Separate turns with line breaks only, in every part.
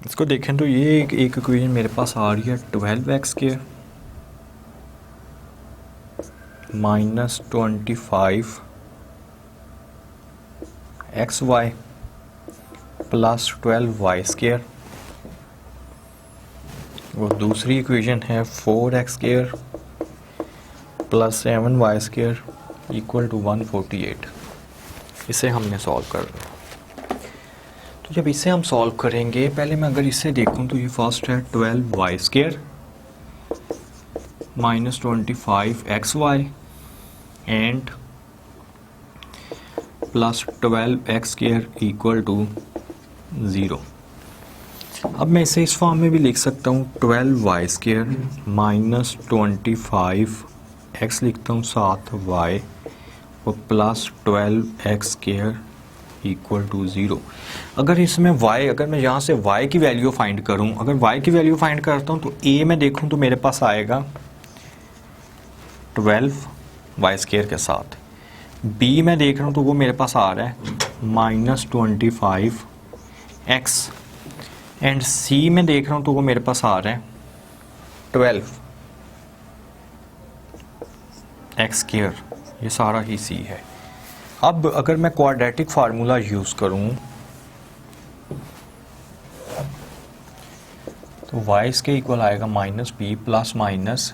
इसको देखें तो ये एक इक्वेशन मेरे पास आ रही है 12x² minus 25xy plus 12y²। और दूसरी इक्वेशन है 4x² plus 7y² equal to 148। इसे हमने सॉल्व करना है। तो जब इसे हम सॉल्व करेंगे, पहले मैं अगर इसे देखूं तो ये फर्स्ट है 12y² minus 25xy and plus 12x² equal to 0। अब मैं इसे इस फॉर्म में भी लिख सकता हूँ 12y² माइनस 25x लिखता हूँ 7y और प्लस 12x² इक्वल टू 0। अगर इसमें y, अगर मैं यहाँ से y की वैल्यू फाइंड करूँ, अगर y की वैल्यू फाइंड करता हूँ तो a में देखूँ तो मेरे पास आएगा 12y² के साथ, b में देख रहा हूँ तो वो मेरे पास आ रहा है माइनस 25x एंड c में देख रहा हूँ तो वो मेरे पास आ रहा है 12x²। ये सारा ही c है। अब अगर मैं क्वाड्रेटिक फार्मूला यूज करूं तो y इसके इक्वल आएगा minus B plus minus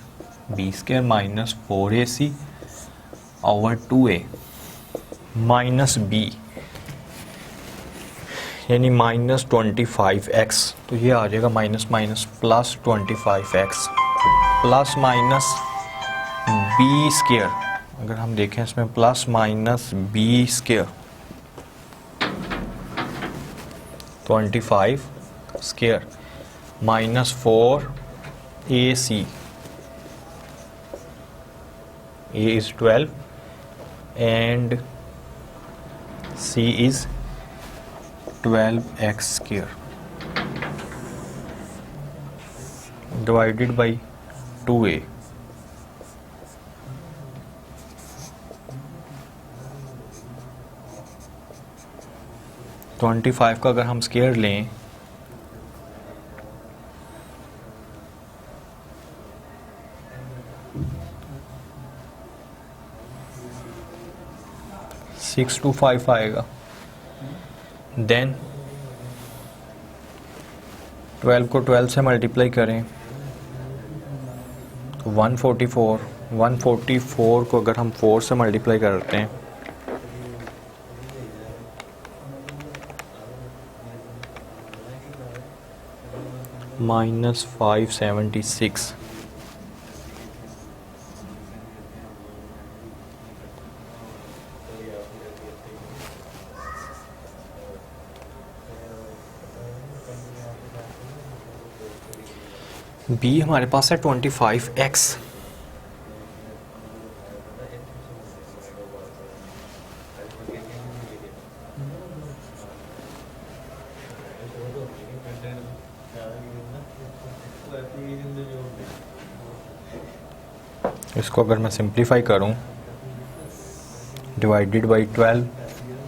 b² minus 4ac over 2a minus b यानी माइनस 25x। तो ये आ जाएगा minus minus plus 25x plus minus b²। अगर हम देखें इसमें plus minus b² 25² minus 4ac, a is 12 and c is 12x² divided by 2a। तो 25 का अगर हम स्क्वायर लें सिक्स टू 5 आएगा। देन 12 को 12 से मल्टीप्लाई करें तो 144। 144 को अगर हम 4 से मल्टीप्लाई करते हैं माइनस 576। बी हमारे पास है 25x। इसको अगर मैं सिंप्लीफाई करूं, डिवाइडेड बाई 12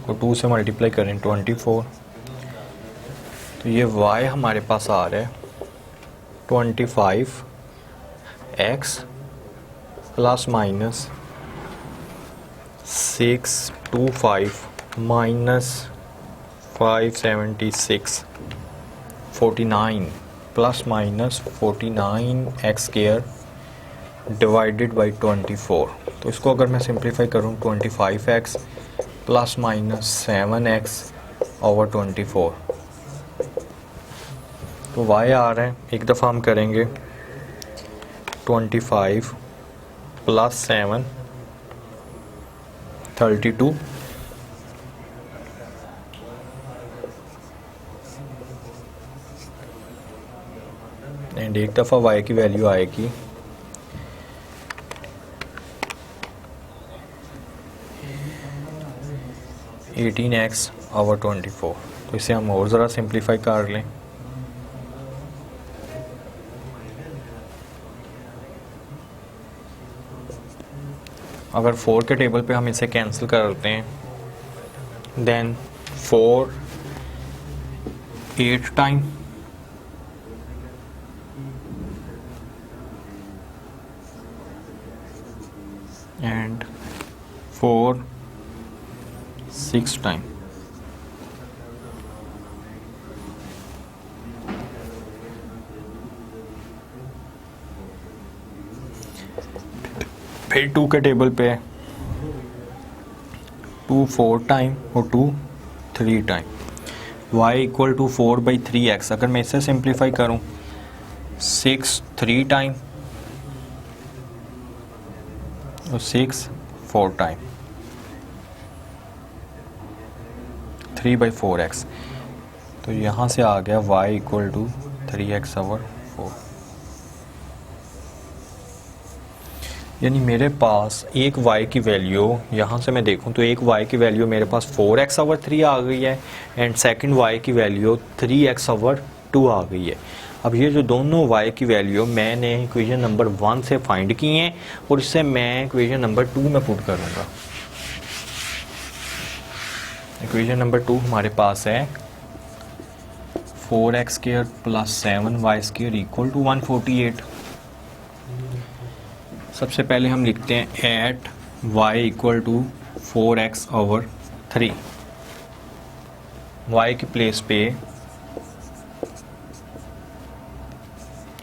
को 2 से मल्टीप्लाई करें 24, तो ये y हमारे पास आ रहा है 25x plus minus 625 minus 576 49 plus minus 49x² divided by 24। तो इसको अगर मैं सिंप्लीफाई करूँ 25x plus minus 7x over 24, तो y आ रहा है, एक दफ़ा हम करेंगे 25 प्लस 7 32 एंड एक दफ़ा y की वैल्यू आएगी 18x ओवर 24। तो इसे हम और ज़रा सिंप्लीफाई कर लें, अगर 4 के टेबल पे हम इसे कैंसिल करते हैं, देन 4 8 टाइम and 4 6 टाइम। फिर 2 के टेबल पे 2 4 टाइम और 2 3 time. y equal to 4/3x। अगर मैं इसे सिंप्लीफाई करूं 6 3 टाइम और 6 4 टाइम 3/4x। तो यहाँ से आ गया y इक्वल टू 3x/4। यानी मेरे पास एक y की वैल्यू, यहाँ से मैं देखूँ तो एक y की वैल्यू मेरे पास 4x/3 आ गई है एंड सेकंड y की वैल्यू 3x/2 आ गई है। अब ये जो दोनों y की वैल्यू मैंने इक्वेशन नंबर 1 से फाइंड की हैं और इससे मैं इक्वेशन नंबर 2 में पुट करूँगा। इक्वेशन नंबर 2 हमारे पास है 4x² + 7y² इक्वल टू 148। सबसे पहले हम लिखते हैं at y equal to 4x/3। y की प्लेस पे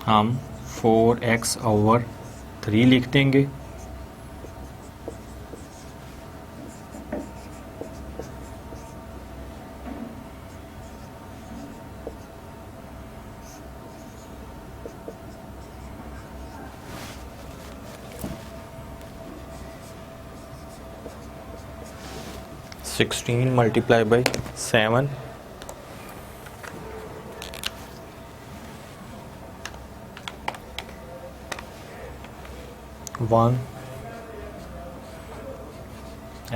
हम 4x/3 लिख देंगे। (16 × 7) 1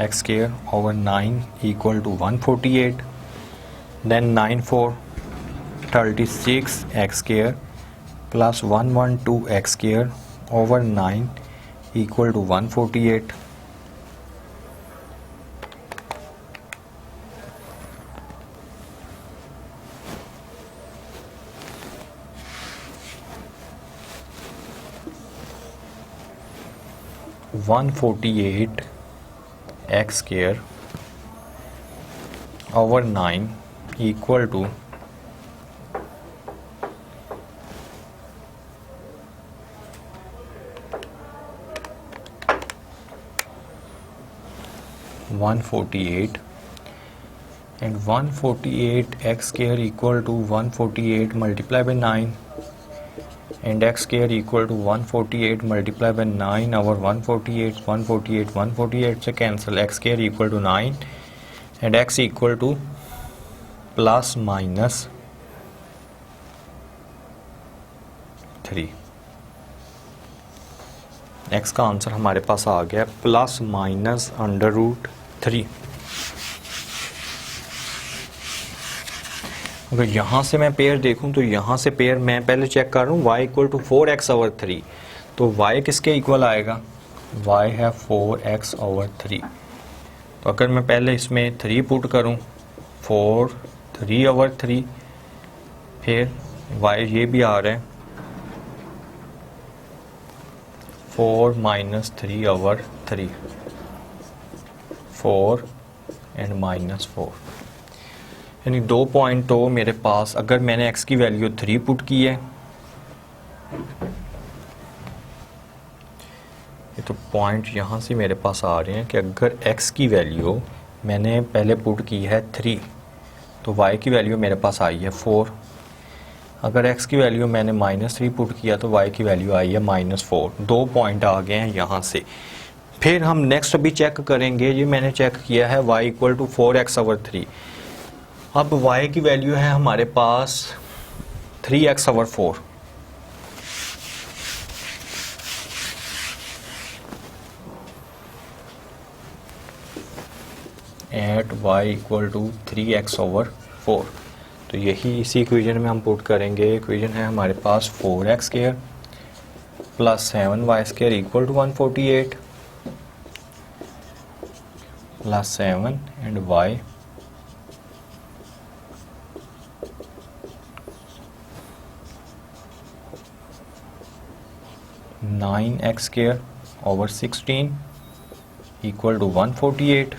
x²/9 equal to 148. Then 9 4 36 x² plus 112 x²/9 equal to 148. (148 x²/9 equal to 148 and 148 x² equal to 148 multiplied by 9 and x² equal to 148 multiplied by 9 over 148 से cancel, x² equal to 9 and x equal to plus minus 3। x का answer हमारे पास आ गया +√3। अगर यहाँ से मैं pair देखूँ तो यहाँ से पेयर मैं पहले चेक कर रहा हूँ y इक्वल टू 4x/3। तो y किसके इक्वल आएगा? y है 4x/3। तो अगर मैं पहले इसमें 3 पुट करूँ 4 3/3, फिर y ये भी आ रहा है 4 - 3/3 4 एंड -4, यानी 2 पॉइंट तो मेरे पास, अगर मैंने x की वैल्यू 3 पुट की है ये तो पॉइंट यहाँ से मेरे पास आ रहे हैं कि अगर x की वैल्यू मैंने पहले पुट की है 3 तो y की वैल्यू मेरे पास आई है 4। अगर x की वैल्यू मैंने -3 पुट किया तो y की वैल्यू आई है -4। 2 पॉइंट आ गए हैं यहाँ से। फिर हम नेक्स्ट अभी चेक करेंगे, ये मैंने चेक किया है y इक्वल टू 4x/3। अब y की वैल्यू है हमारे पास 3x/4। At y equal to 3x/4। तो यही इसी इक्वेशन में हम पुट करेंगे। इक्वेशन है हमारे पास 4x² + 7y² equal to 148 plus 7 and y 9x² over 16 equal to 148,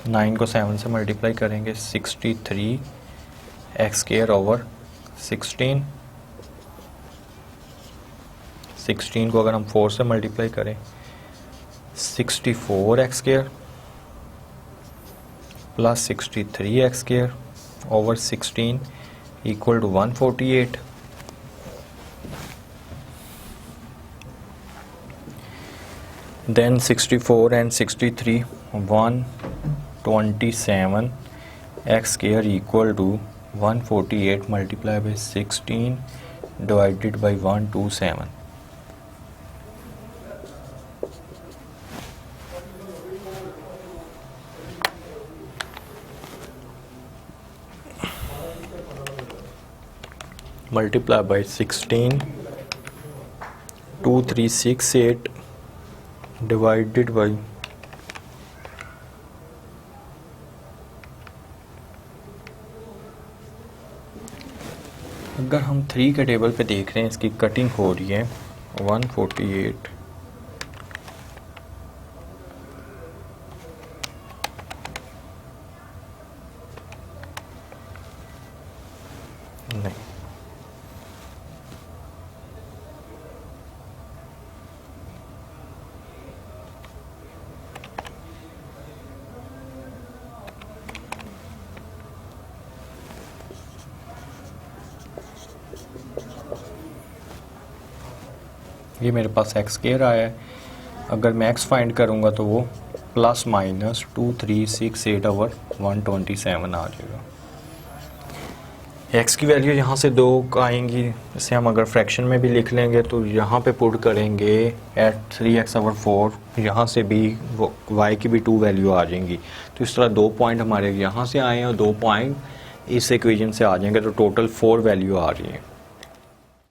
9 को 7 से मल्टीप्लाई करेंगे 63 एक्स स्क्वायर ओवर 16, 16 को अगर हम 4 से मल्टीप्लाई करें 64 X square plus 63 X square over 16 equal to 148। Then 64 and 63 127 X square equal to 148 multiply by 16 divided by 127। multiply by 16, 2368 divided by अगर हम 3 के टेबल पे देख रहे हैं इसकी कटिंग हो रही है 148 नहीं, ये मेरे पास एक्स स्क्वायर आया है। अगर मैं एक्स फाइंड करूँगा तो वो प्लस माइनस 2368 ओवर 127 आ जाएगा। एक्स की वैल्यू यहाँ से 2 आएंगी। इसे हम अगर फ्रैक्शन में भी लिख लेंगे तो यहाँ पे पुट करेंगे एट 3x ओवर 4, यहाँ से भी वो y की भी 2 वैल्यू आ जाएंगी। तो इस तरह 2 पॉइंट हमारे यहाँ से आए हैं और 2 पॉइंट इस इक्वेशन से आ जाएंगे, तो टोटल 4 वैल्यू आ रही है।